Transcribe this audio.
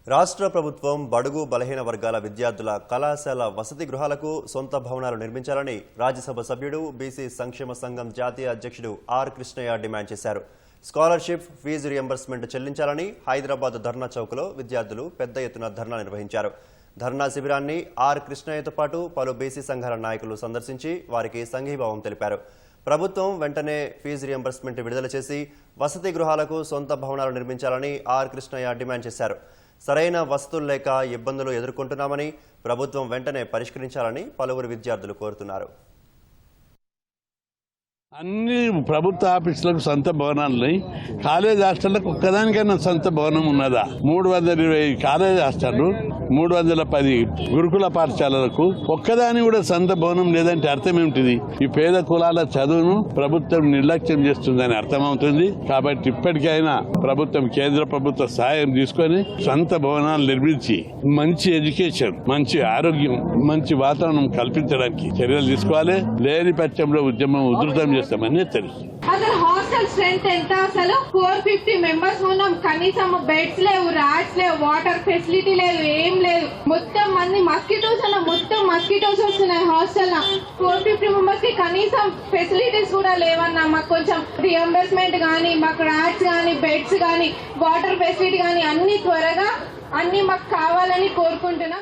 రాష్ట్ర ప్రభుత్వం బడుగు బలహీన వర్గాల విద్యార్థుల కళాశాల వసతి గృహాలకు సొంత భవనాలు నిర్మించాలని రాజ్యసభ సభ్యుడు బీసీ సంక్షేమ సంఘం జాతీయ అధ్యక్షుడు ఆర్ కృష్ణయ్య డిమాండ్ చేశారు. స్కాలర్షిప్ ఫీజు రియంబర్స్మెంట్ చెల్లించాలని హైదరాబాద్ ధర్నా చౌక్లో విద్యార్థులు పెద్ద ఎత్తున ధర్నా నిర్వహించారు. ధర్నా శిబిరాన్ని ఆర్ కృష్ణయ్యతో పాటు పలు బీసీ సంఘాల నాయకులు సందర్శించి వారికి సంఘీభావం తెలిపారు. ప్రభుత్వం వెంటనే ఫీజు రియంబర్స్మెంట్ విడుదల చేసి వసతి గృహాలకు సొంత భవనాలు నిర్మించాలని ఆర్ కృష్ణయ్య డిమాండ్ చేశారు. సరైన వసతులు లేక ఇబ్బందులు ఎదుర్కొంటున్నామని ప్రభుత్వం వెంటనే పరిష్కరించాలని పలువురు విద్యార్థులు కోరుతున్నారు. అన్ని ప్రభుత్వ ఆఫీసులకు సొంత భవనాలున్నాయి. కాలేజ్ హాస్టళ్లకు ఒక్కదానికైనా సొంత భవనం ఉన్నదా? 320 కాలేజ్ హాస్టళ్లు, 310 గురుకుల పాఠశాలలకు ఒక్కదాని కూడా సొంత భవనం లేదంటే అర్థం ఏమిటిది? ఈ పేద కులాల చదువును ప్రభుత్వం నిర్లక్ష్యం చేస్తుందని అర్థమవుతుంది. కాబట్టి ఇప్పటికైనా ప్రభుత్వం కేంద్ర ప్రభుత్వ సహాయం తీసుకొని సొంత భవనాలు నిర్మించి మంచి ఎడ్యుకేషన్, మంచి ఆరోగ్యం, మంచి వాతావరణం కల్పించడానికి చర్యలు తీసుకోవాలి. లేని పక్షంలో ఉద్యమం ఉధృతం చేస్తామని తెలుసు. అసలు హాస్టల్ స్ట్రెంత్ ఎంత? అసలు 450 మెంబర్స్ ఉన్నాం. కనీసం బెడ్స్ లేవు, ర్యాట్స్ లేవు, వాటర్ ఫెసిలిటీ లేదు, ఏం లేదు. మొత్తం మంది మస్కిటోస్ అన్న మొత్తం మస్కిటోస్ వస్తున్నాయి హాస్టల్. 450 మెంబర్స్ కి కనీసం ఫెసిలిటీస్ కూడా లేవన్నా. మాకు కొంచెం రియంబర్స్మెంట్ గానీ, మాకు ర్యాట్స్ గానీ, బెడ్స్ గానీ, వాటర్ ఫెసిలిటీ గానీ అన్ని త్వరగా అన్ని మాకు కావాలని కోరుకుంటున్నాం.